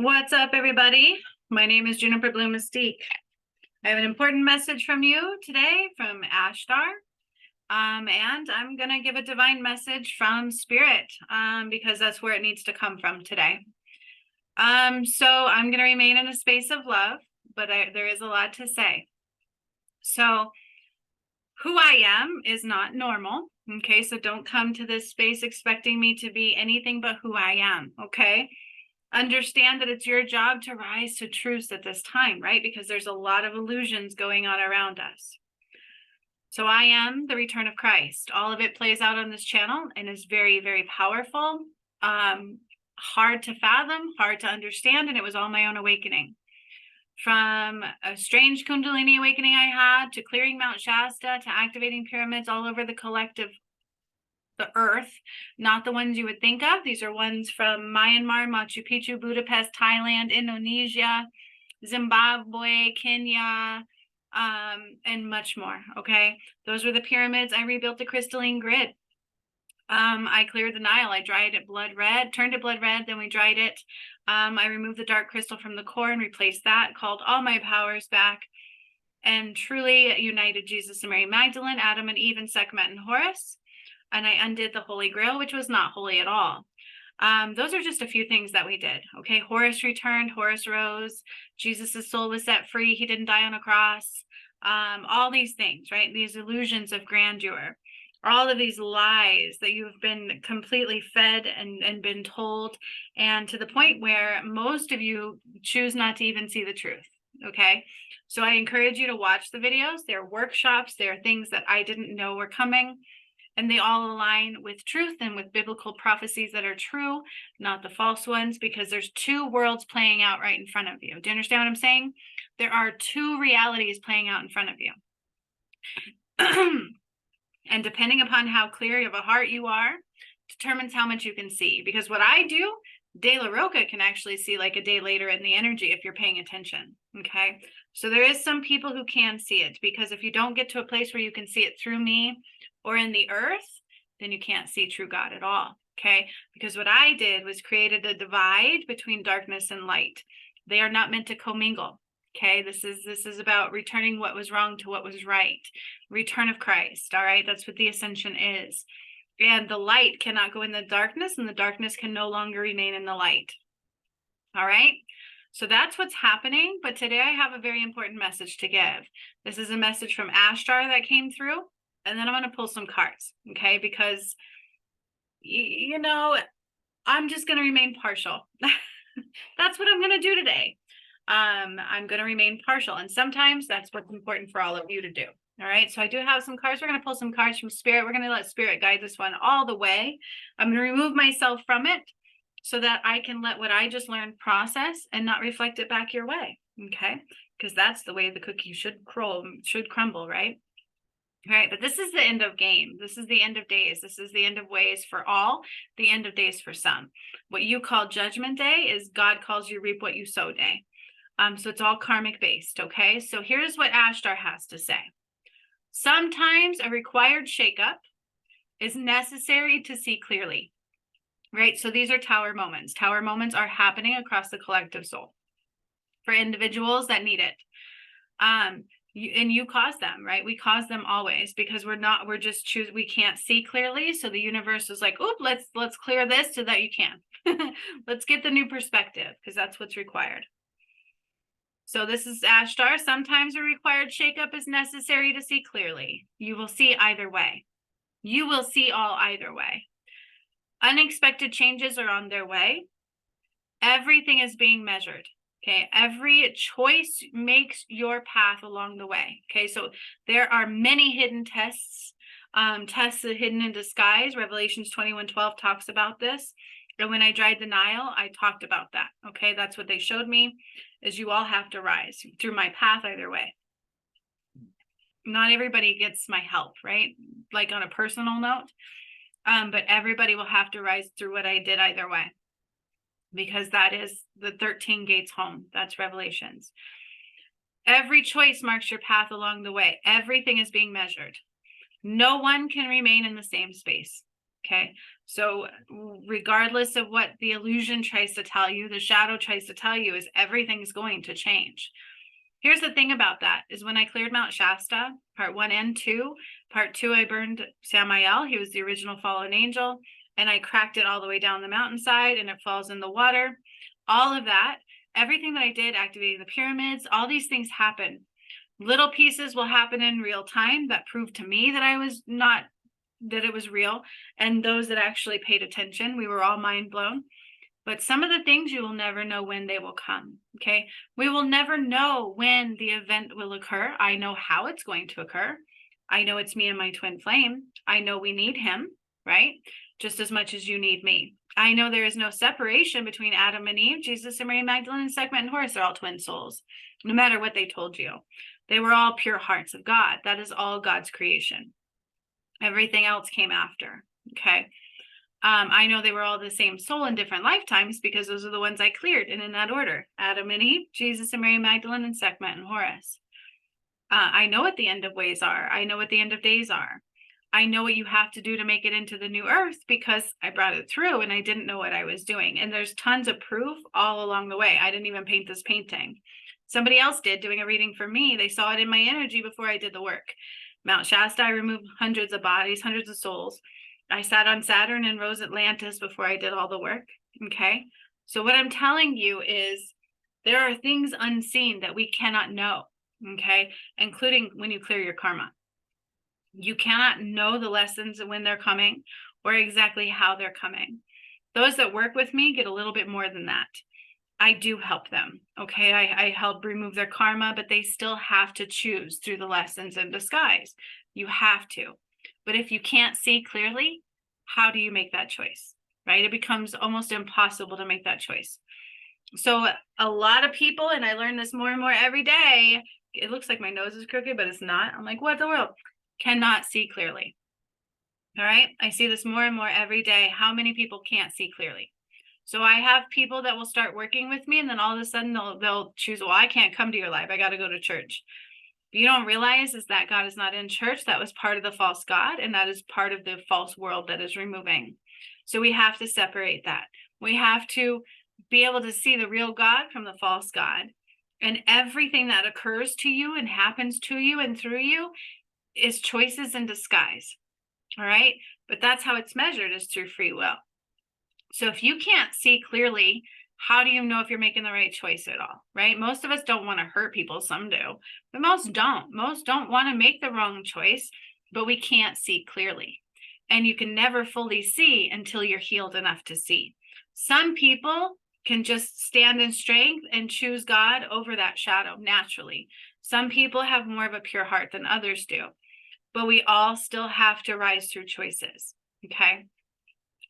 What's up, everybody? My name is Juniper Blue Mystique. I have an important message from you today from Ashtar. And I'm going to give a divine message from Spirit because that's where it needs to come from today. So I'm going to remain in a space of love, but there is a lot to say. So who I am is not normal. Okay, so don't come to this space expecting me to be anything but who I am. Okay. Understand that it's your job to rise to truth at this time, right? Because there's a lot of illusions going on around us. So I am the return of Christ. All of it plays out on this channel and is very, very powerful, hard to fathom, hard to understand, and it was all my own awakening. From a strange Kundalini awakening I had, to clearing Mount Shasta, to activating pyramids all over the collective the earth, not the ones you would think of. These are ones from Myanmar, Machu Picchu, Budapest, Thailand, Indonesia, Zimbabwe, Kenya, and much more. Okay, those were the pyramids. I rebuilt the crystalline grid. I cleared the Nile. I dried it blood red, turned it blood red, then we dried it. I removed the dark crystal from the core and replaced that, called all my powers back, and truly united Jesus and Mary Magdalene, Adam and Eve, and Sekhmet and Horus. And I undid the Holy Grail, which was not holy at all. Those are just a few things that we did. Okay, Horus returned, Horus rose, Jesus's soul was set free, he didn't die on a cross. All these things, right? These illusions of grandeur, all of these lies that you've been completely fed and been told, and to the point where most of you choose not to even see the truth. Okay, so I encourage you to watch the videos. They're workshops, they're things that I didn't know were coming. And they all align with truth and with biblical prophecies that are true, not the false ones, because there's two worlds playing out right in front of you. Do you understand what I'm saying? There are two realities playing out in front of you. And depending upon how clear of a heart you are, determines how much you can see. Because what I do, De La Roca can actually see like a day later in the energy if you're paying attention. Okay. So there is some people who can see it, because if you don't get to a place where you can see it through me or in the earth, then you can't see true God at all. Okay. Because what I did was created a divide between darkness and light. They are not meant to commingle. Okay. This is about returning what was wrong to what was right. Return of Christ. All right. That's what the Ascension is. And the light cannot go in the darkness, and the darkness can no longer remain in the light. All right. So that's what's happening. But today I have a very important message to give. This is a message from Ashtar that came through. And then I'm going to pull some cards. Okay. Because, you know, I'm just going to remain partial. That's what I'm going to do today. I'm going to remain partial. And sometimes that's what's important for all of you to do. All right, so I do have some cards. We're going to pull some cards from Spirit. We're going to let Spirit guide this one all the way. I'm going to remove myself from it so that I can let what I just learned process and not reflect it back your way. Okay, because that's the way the cookie should crumble, right? All right, but this is the end of game. This is the end of days. This is the end of ways for all, the end of days for some. What you call Judgment Day is God calls you reap what you sow day. So it's all karmic based. Okay, so here's what Ashtar has to say. Sometimes a required shakeup is necessary to see clearly, right? So these are tower moments. Tower moments are happening across the collective soul for individuals that need it. And you cause them, right? We cause them always, because we can't see clearly. So the universe is like, oop, let's clear this so that you can. Let's get the new perspective, because that's what's required. So this is Ashtar. Sometimes a required shakeup is necessary to see clearly. You will see either way. You will see all either way. Unexpected changes are on their way. Everything is being measured. Okay. Every choice makes your path along the way. Okay. So there are many hidden tests. Tests hidden in disguise. Revelations 21:12 talks about this. And when I dried the Nile, I talked about that. Okay, that's what they showed me, is you all have to rise through my path either way. Not everybody gets my help, right? Like on a personal note, but everybody will have to rise through what I did either way, because that is the 13 gates home. That's Revelations. Every choice marks your path along the way. Everything is being measured. No one can remain in the same space. Okay. So regardless of what the illusion tries to tell you, the shadow tries to tell you, is everything's going to change. Here's the thing about that is when I cleared Mount Shasta, part 1 and 2, part 2, I burned Samael. He was the original fallen angel, and I cracked it all the way down the mountainside, and it falls in the water. All of that, everything that I did, activating the pyramids, all these things happen. Little pieces will happen in real time that prove to me that that it was real. And those that actually paid attention, we were all mind blown. But some of the things you will never know when they will come. Okay. We will never know when the event will occur. I know how it's going to occur. I know it's me and my twin flame. I know we need him, right? Just as much as you need me. I know there is no separation between Adam and Eve, Jesus and Mary Magdalene, and Sekhmet and Horus. They're all twin souls, no matter what they told you. They were all pure hearts of God. That is all God's creation. Everything else came after. Okay. I know they were all the same soul in different lifetimes because those are the ones I cleared, and in that order: Adam and Eve, Jesus and Mary Magdalene, and Sekhmet and Horus. I know what the end of ways are. I know what the end of days are. I know what you have to do to make it into the new earth because I brought it through and I didn't know what I was doing. And there's tons of proof all along the way. I didn't even paint this painting. Somebody else did, doing a reading for me. They saw it in my energy before I did the work. Mount Shasta, I removed hundreds of bodies, hundreds of souls. I sat on Saturn and rose Atlantis before I did all the work. Okay. So what I'm telling you is there are things unseen that we cannot know. Okay. Including when you clear your karma. You cannot know the lessons when they're coming or exactly how they're coming. Those that work with me get a little bit more than that. I do help them. Okay. I help remove their karma, but they still have to choose through the lessons in disguise. You have to. But if you can't see clearly, how do you make that choice? Right? It becomes almost impossible to make that choice. So a lot of people, and I learn this more and more every day, it looks like my nose is crooked, but it's not. I'm like, what the world? Cannot see clearly. All right. I see this more and more every day. How many people can't see clearly? So I have people that will start working with me, and then all of a sudden they'll choose, well, I can't come to your life. I got to go to church. What you don't realize is that God is not in church. That was part of the false God, and that is part of the false world that is removing. So we have to separate that. We have to be able to see the real God from the false God. And everything that occurs to you and happens to you and through you is choices in disguise. All right. But that's how it's measured, is through free will. So if you can't see clearly, how do you know if you're making the right choice at all? Right? Most of us don't want to hurt people. Some do, but most don't. Most don't want to make the wrong choice, but we can't see clearly. And you can never fully see until you're healed enough to see. Some people can just stand in strength and choose God over that shadow naturally. Some people have more of a pure heart than others do, but we all still have to rise through choices. Okay.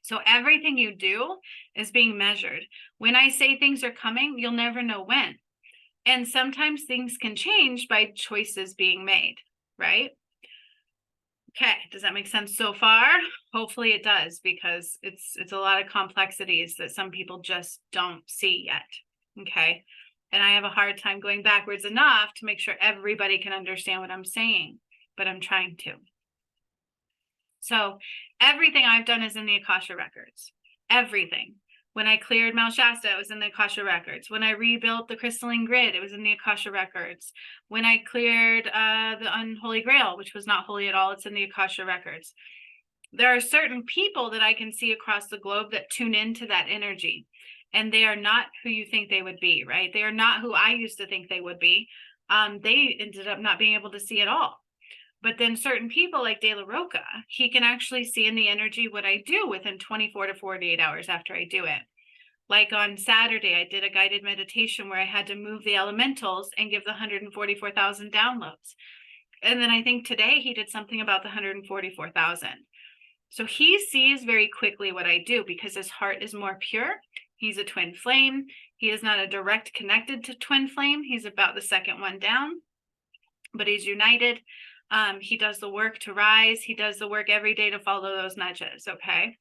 So everything you do is being measured. When I say things are coming, you'll never know when. And sometimes things can change by choices being made, right? Okay, does that make sense so far? Hopefully it does, because it's a lot of complexities that some people just don't see yet. Okay. And I have a hard time going backwards enough to make sure everybody can understand what I'm saying, but I'm trying to. So everything I've done is in the Akasha records. Everything. When I cleared Mount Shasta, it was in the Akasha records. When I rebuilt the crystalline grid, it was in the Akasha records. When I cleared the unholy grail, which was not holy at all, it's in the Akasha records. There are certain people that I can see across the globe that tune into that energy, and they are not who you think they would be, right? They are not who I used to think they would be. They ended up not being able to see at all. But then certain people like De La Roca, he can actually see in the energy what I do within 24 to 48 hours after I do it. Like on Saturday, I did a guided meditation where I had to move the elementals and give the 144,000 downloads. And then I think today he did something about the 144,000. So he sees very quickly what I do because his heart is more pure. He's a twin flame. He is not a direct connected to twin flame. He's about the second one down, but he's united. He does the work to rise. He does the work every day to follow those nudges. Okay.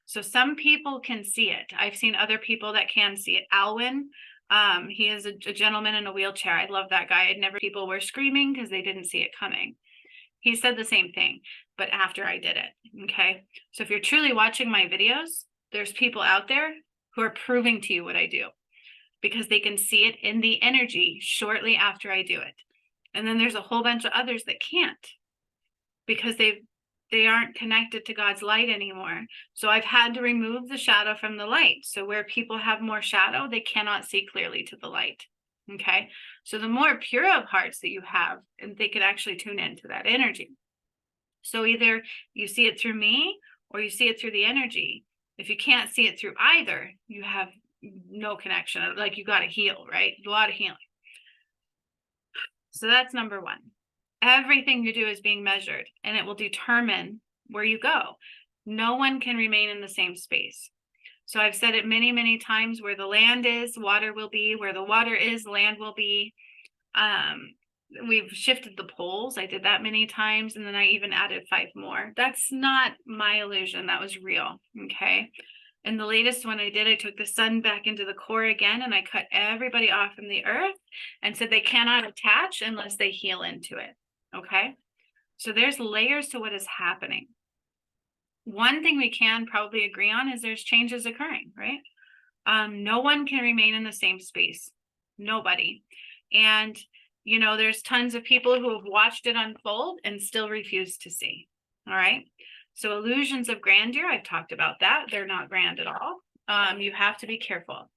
So some people can see it. I've seen other people that can see it. Alwyn, he is a gentleman in a wheelchair. I love that guy. People were screaming because they didn't see it coming. He said the same thing. but after I did it. Okay. So if you're truly watching my videos, there's people out there who are proving to you what I do because they can see it in the energy shortly after I do it. And then there's a whole bunch of others that can't because they aren't connected to God's light anymore. So I've had to remove the shadow from the light. So where people have more shadow, they cannot see clearly to the light. Okay. So the more pure of hearts that you have, and they can actually tune into that energy. So either you see it through me or you see it through the energy. If you can't see it through either, you have no connection. Like you got to heal, right? A lot of healing. So that's number one. Everything you do is being measured, and it will determine where you go. No one can remain in the same space. So I've said it many, many times, where the land is, water will be. Where the water is, land will be. We've shifted the poles. I did that many times, and then I even added 5 more. That's not my illusion. That was real. Okay. And the latest one I did, I took the sun back into the core again, and I cut everybody off from the earth and said they cannot attach unless they heal into it. Okay. So there's layers to what is happening. One thing we can probably agree on is there's changes occurring, right? No one can remain in the same space. Nobody. And, you know, there's tons of people who have watched it unfold and still refuse to see. All right. So illusions of grandeur, I've talked about that. They're not grand at all. You have to be careful.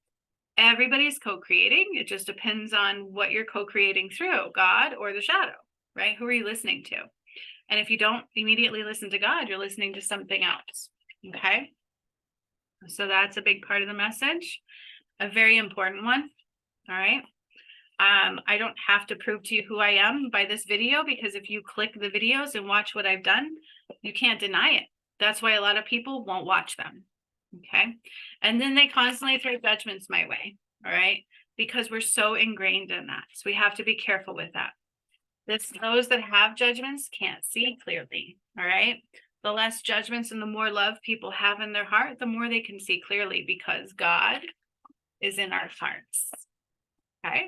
Everybody's co-creating. It just depends on what you're co-creating through, God or the shadow, right? Who are you listening to? And if you don't immediately listen to God, you're listening to something else. Okay. So that's a big part of the message, a very important one. All right. I don't have to prove to you who I am by this video, because if you click the videos and watch what I've done, you can't deny it. That's why a lot of people won't watch them. Okay. And then they constantly throw judgments my way. All right. Because we're so ingrained in that. So we have to be careful with that. Those that have judgments can't see clearly. All right. The less judgments and the more love people have in their heart, the more they can see clearly, because God is in our hearts. Okay.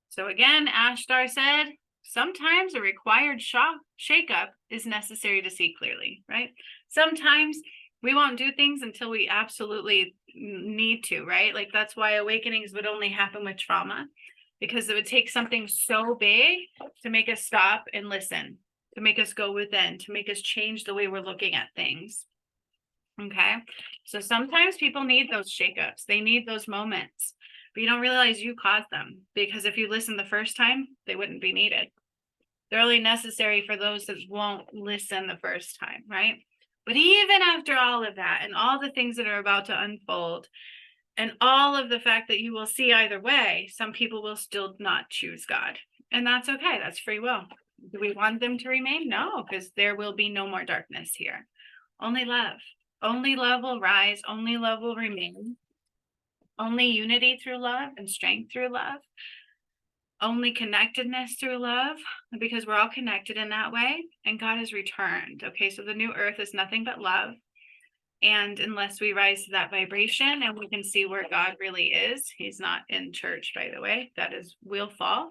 So again, Ashtar said, sometimes a required shakeup is necessary to see clearly, right? Sometimes we won't do things until we absolutely need to, right? Like that's why awakenings would only happen with trauma, because it would take something so big to make us stop and listen, to make us go within, to make us change the way we're looking at things. Okay. So sometimes people need those shakeups. They need those moments. But you don't realize you caused them, because if you listen the first time, they wouldn't be needed. They're only necessary for those that won't listen the first time, right? But even after all of that and all the things that are about to unfold and all of the fact that you will see either way, some people will still not choose God. And that's okay. That's free will. Do we want them to remain? No, because there will be no more darkness here. Only love. Only love will rise. Only love will remain. Only unity through love and strength through love. Only connectedness through love, because we're all connected in that way. And God has returned. Okay, so the new earth is nothing but love. And unless we rise to that vibration and we can see where God really is, he's not in church, by the way, that is, will fall.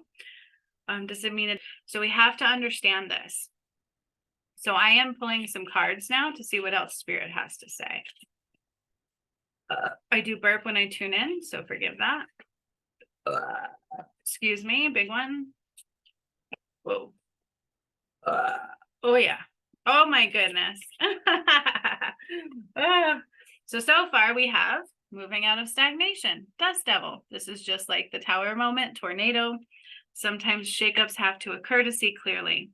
Doesn't mean it. So we have to understand this. So I am pulling some cards now to see what else Spirit has to say. I do burp when I tune in, so forgive that. Excuse me, big one. Whoa. Oh yeah. Oh my goodness. So far we have moving out of stagnation, dust devil. This is just like the tower moment, tornado. Sometimes shakeups have to occur to see clearly.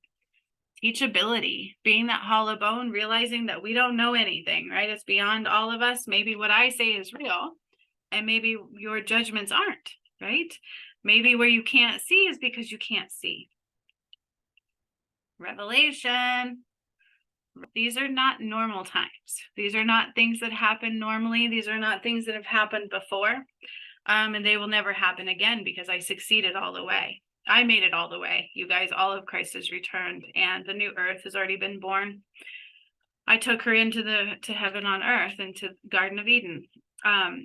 Teachability, being that hollow bone, realizing that we don't know anything, right? It's beyond all of us. Maybe what I say is real, and maybe your judgments aren't, right? Maybe where you can't see is because you can't see. Revelation. These are not normal times. These are not things that happen normally. These are not things that have happened before. And they will never happen again, because I succeeded all the way. I made it all the way. You guys, all of Christ has returned, and the new earth has already been born. I took her into to heaven on earth, into Garden of Eden.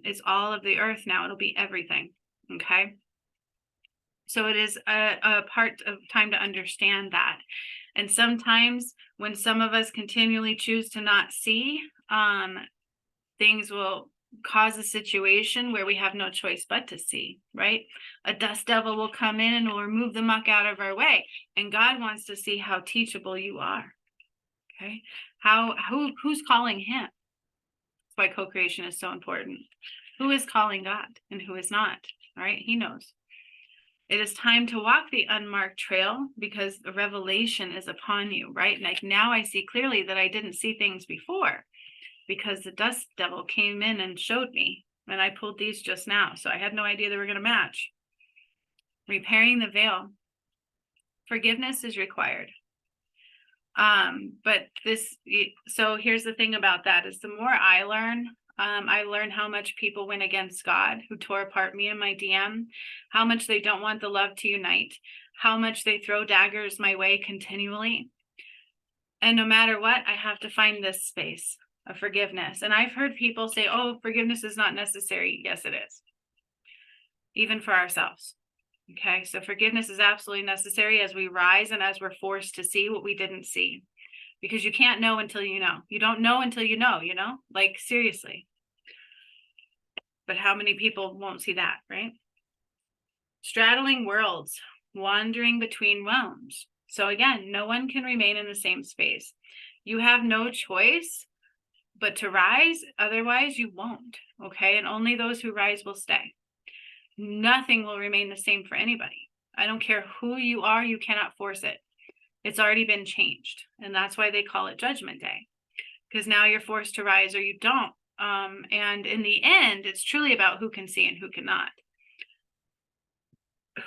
It's all of the earth now. It'll be everything. Okay. So it is a part of time to understand that. And sometimes when some of us continually choose to not see, things will cause a situation where we have no choice but to see, right? A dust devil will come in and will remove the muck out of our way. And God wants to see how teachable you are. Okay. Who's calling him? That's why co-creation is so important. Who is calling God and who is not? All right. He knows. It is time to walk the unmarked trail because the revelation is upon you, right? Like now I see clearly that I didn't see things before because the dust devil came in and showed me, and I pulled these just now. So I had no idea they were going to match. Repairing the veil. Forgiveness is required. So here's the thing about that is the more I learn how much people went against God, who tore apart me and my DM, how much they don't want the love to unite, how much they throw daggers my way continually. And no matter what, I have to find this space of forgiveness. And I've heard people say, oh, forgiveness is not necessary. Yes, it is. Even for ourselves. Okay, so forgiveness is absolutely necessary as we rise and as we're forced to see what we didn't see. Because you can't know until you know. You don't know until you know, like seriously. But how many people won't see that, right? Straddling worlds, wandering between realms. So again, no one can remain in the same space. You have no choice but to rise, otherwise you won't, okay? And only those who rise will stay. Nothing will remain the same for anybody. I don't care who you are, you cannot force it. It's already been changed. And that's why they call it Judgment Day. Because now you're forced to rise or you don't. And in the end, it's truly about who can see and who cannot.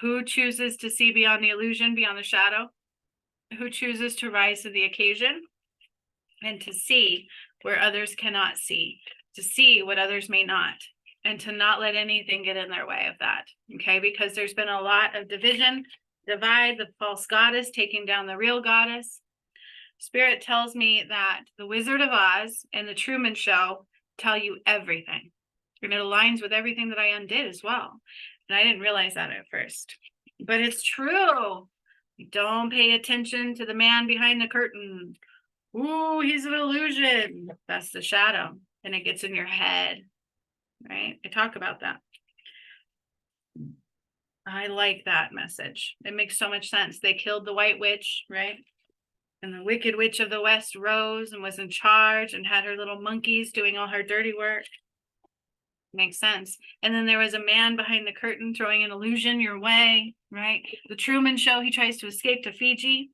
Who chooses to see beyond the illusion, beyond the shadow? Who chooses to rise to the occasion and to see where others cannot see, to see what others may not, and to not let anything get in their way of that, okay? Because there's been a lot of division, divide, the false goddess taking down the real goddess. Spirit tells me that the Wizard of Oz and the Truman Show tell you everything. And it aligns with everything that I undid as well. And I didn't realize that at first. But it's true. Don't pay attention to the man behind the curtain. Ooh, he's an illusion. That's the shadow. And it gets in your head. Right? I talk about that. I like that message. It makes so much sense. They killed the white witch, right? And the wicked witch of the West rose and was in charge and had her little monkeys doing all her dirty work. Makes sense. And then there was a man behind the curtain throwing an illusion your way, right? The Truman Show, he tries to escape to Fiji.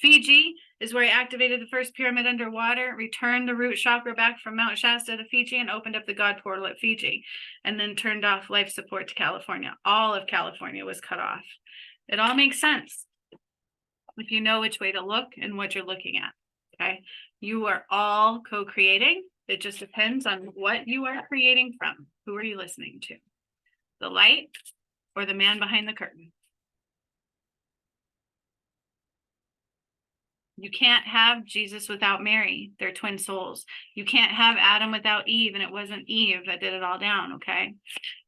Fiji is where he activated the first pyramid underwater, returned the root chakra back from Mount Shasta to Fiji, and opened up the God portal at Fiji, and then turned off life support to California. All of California was cut off. It all makes sense if you know which way to look and what you're looking at, okay? You are all co-creating. It just depends on what you are creating from. Who are you listening to? The light or the man behind the curtain? You can't have Jesus without Mary. They're twin souls. You can't have Adam without Eve, and it wasn't Eve that did it all down, okay?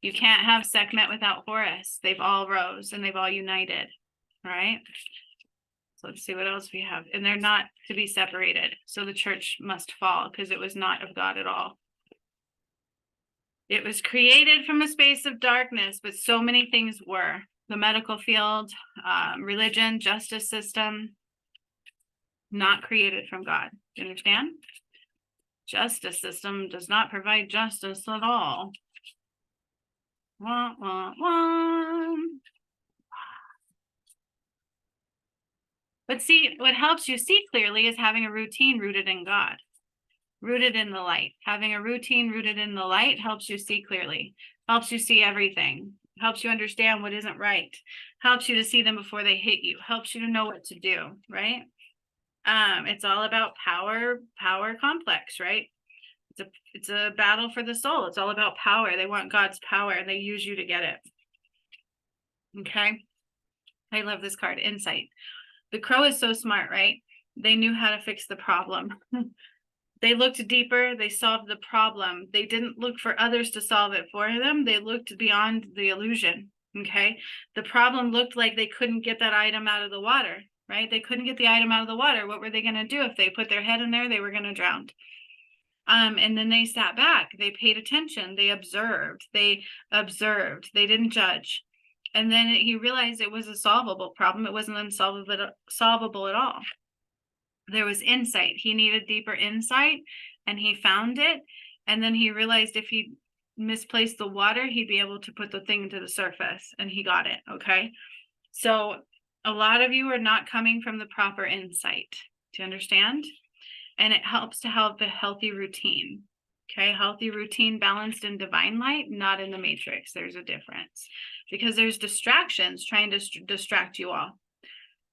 You can't have Sekhmet without Horus. They've all rose and they've all united, all right? So let's see what else we have. And they're not to be separated. So the church must fall because it was not of God at all. It was created from a space of darkness, but so many things were. The medical field, religion, justice system, not created from God. Do you understand? Justice system does not provide justice at all. Wah, wah, wah. But see, what helps you see clearly is having a routine rooted in God, rooted in the light. Having a routine rooted in the light helps you see clearly, helps you see everything, helps you understand what isn't right, helps you to see them before they hit you, helps you to know what to do, right? It's all about power complex, right? It's a battle for the soul. It's all about power. They want God's power and they use you to get it. Okay. I love this card, insight. The crow is so smart, right? They knew how to fix the problem. They looked deeper. They solved the problem. They didn't look for others to solve it for them. They looked beyond the illusion. Okay. The problem looked like they couldn't get that item out of the water, right? They couldn't get the item out of the water. What were they going to do? If they put their head in there, they were going to drown. And then they sat back, they paid attention, they observed, they didn't judge. And then he realized it was a solvable problem. It wasn't solvable at all. There was insight. He needed deeper insight, and he found it. And then he realized if he misplaced the water, he'd be able to put the thing to the surface, and he got it. Okay. So a lot of you are not coming from the proper insight. Do you understand? And it helps to have a healthy routine. Okay, healthy routine balanced in divine light, not in the matrix. There's a difference, because there's distractions trying to distract you all.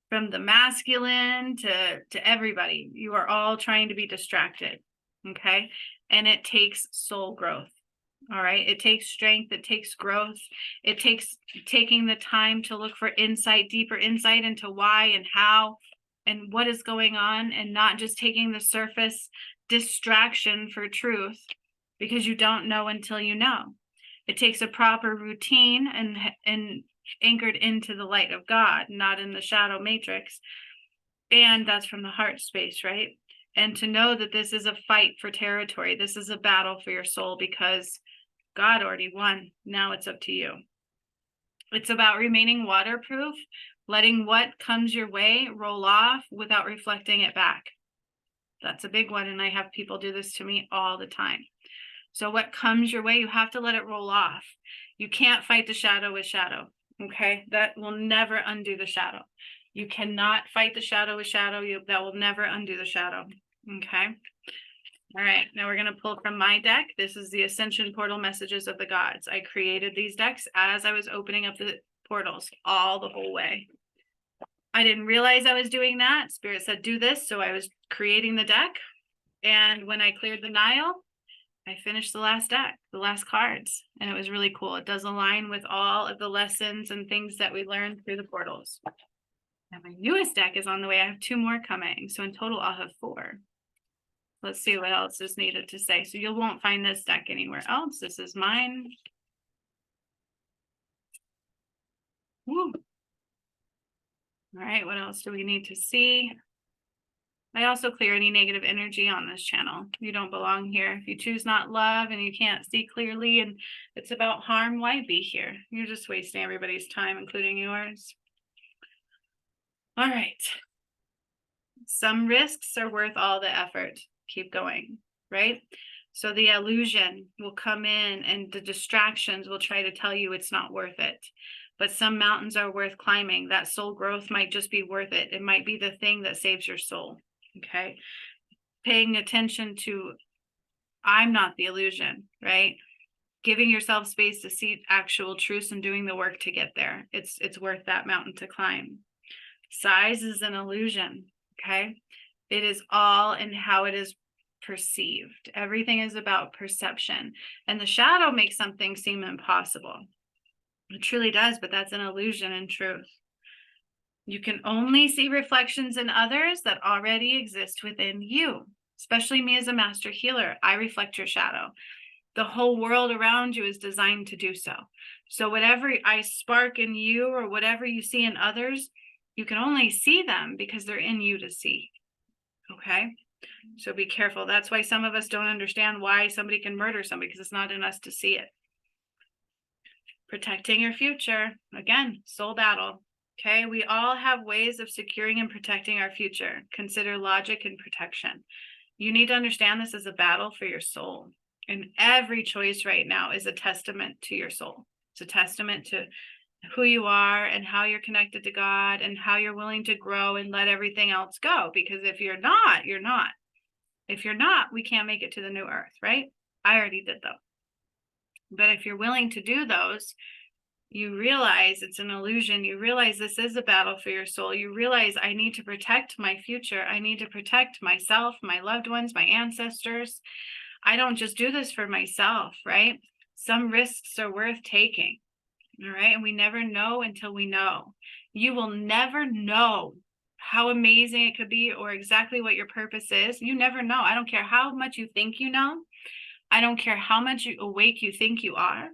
From the masculine to everybody, you are all trying to be distracted. Okay, and it takes soul growth. All right, it takes strength, it takes growth, it takes taking the time to look for insight, deeper insight into why and how and what is going on, and not just taking the surface distraction for truth, because you don't know until you know. It takes a proper routine and anchored into the light of God, not in the shadow matrix. And that's from the heart space, right? And to know that this is a fight for territory. This is a battle for your soul, because God already won. Now it's up to you. It's about remaining waterproof, letting what comes your way roll off without reflecting it back. That's a big one. And I have people do this to me all the time. So what comes your way, you have to let it roll off. You can't fight the shadow with shadow. Okay. That will never undo the shadow. You cannot fight the shadow with shadow. That will never undo the shadow. Okay. All right. Now we're going to pull from my deck. This is the Ascension Portal Messages of the Gods. I created these decks as I was opening up the portals all the whole way. I didn't realize I was doing that. Spirit said, do this. So I was creating the deck. And when I cleared the Nile, I finished the last deck, the last cards. And it was really cool. It does align with all of the lessons and things that we learned through the portals. And my newest deck is on the way. I have 2 more coming. So in total, I'll have 4. Let's see what else is needed to say. So you won't find this deck anywhere else. This is mine. Woo. All right, what else do we need to see? I also clear any negative energy on this channel. You don't belong here. If you choose not love and you can't see clearly and it's about harm, why be here? You're just wasting everybody's time, including yours. All right. Some risks are worth all the effort. Keep going, right? So the illusion will come in and the distractions will try to tell you it's not worth it. But some mountains are worth climbing. That soul growth might just be worth it. It might be the thing that saves your soul. Okay. Paying attention to, I'm not the illusion, right? Giving yourself space to see actual truths and doing the work to get there. It's worth that mountain to climb. Size is an illusion. Okay. It is all in how it is perceived. Everything is about perception. And the shadow makes something seem impossible. It truly does, but that's an illusion in truth. You can only see reflections in others that already exist within you, especially me as a master healer. I reflect your shadow. The whole world around you is designed to do so. So whatever I spark in you or whatever you see in others, you can only see them because they're in you to see. Okay? So be careful. That's why some of us don't understand why somebody can murder somebody, because it's not in us to see it. Protecting your future. Again, soul battle. Okay, we all have ways of securing and protecting our future. Consider logic and protection. You need to understand this is a battle for your soul. And every choice right now is a testament to your soul. It's a testament to who you are and how you're connected to God and how you're willing to grow and let everything else go. Because if you're not, you're not. If you're not, we can't make it to the new earth, right? I already did though. But if you're willing to do those, you realize it's an illusion. You realize this is a battle for your soul. You realize I need to protect my future. I need to protect myself, my loved ones, my ancestors. I don't just do this for myself, right? Some risks are worth taking, all right? And we never know until we know. You will never know how amazing it could be or exactly what your purpose is. You never know. I don't care how much you think you know. I don't care how much awake you think you are.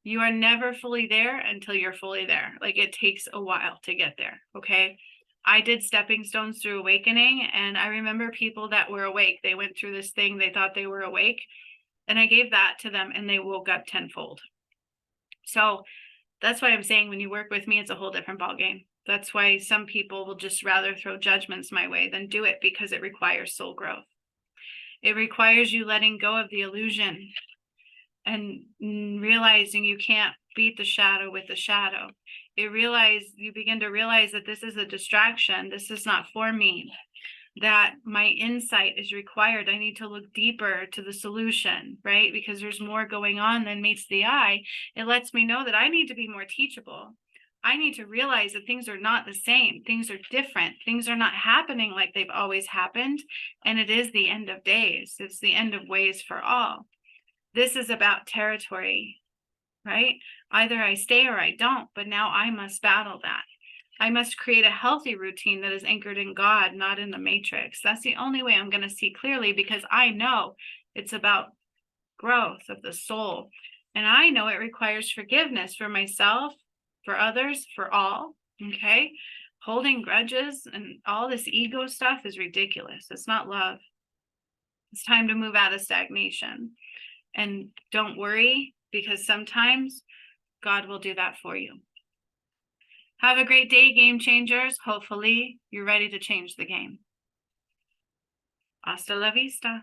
You are never fully there until you're fully there. Like, it takes a while to get there. Okay. I did stepping stones through awakening, and I remember people that were awake. They went through this thing, they thought they were awake, and I gave that to them and they woke up tenfold. So that's why I'm saying when you work with me, it's a whole different ballgame. That's why some people will just rather throw judgments my way than do it, because it requires soul growth. It requires you letting go of the illusion and realizing you can't beat the shadow with the shadow. You begin to realize that this is a distraction. This is not for me, that my insight is required. I need to look deeper to the solution, right? Because there's more going on than meets the eye. It lets me know that I need to be more teachable. I need to realize that things are not the same. Things are different. Things are not happening like they've always happened. And it is the end of days. It's the end of ways for all. This is about territory, right? Either I stay or I don't, but now I must battle that. I must create a healthy routine that is anchored in God, not in the matrix. That's the only way I'm going to see clearly, because I know it's about growth of the soul. And I know it requires forgiveness for myself, for others, for all. Okay. Holding grudges and all this ego stuff is ridiculous. It's not love. It's time to move out of stagnation. And don't worry, because sometimes God will do that for you. Have a great day, game changers. Hopefully you're ready to change the game. Hasta la vista.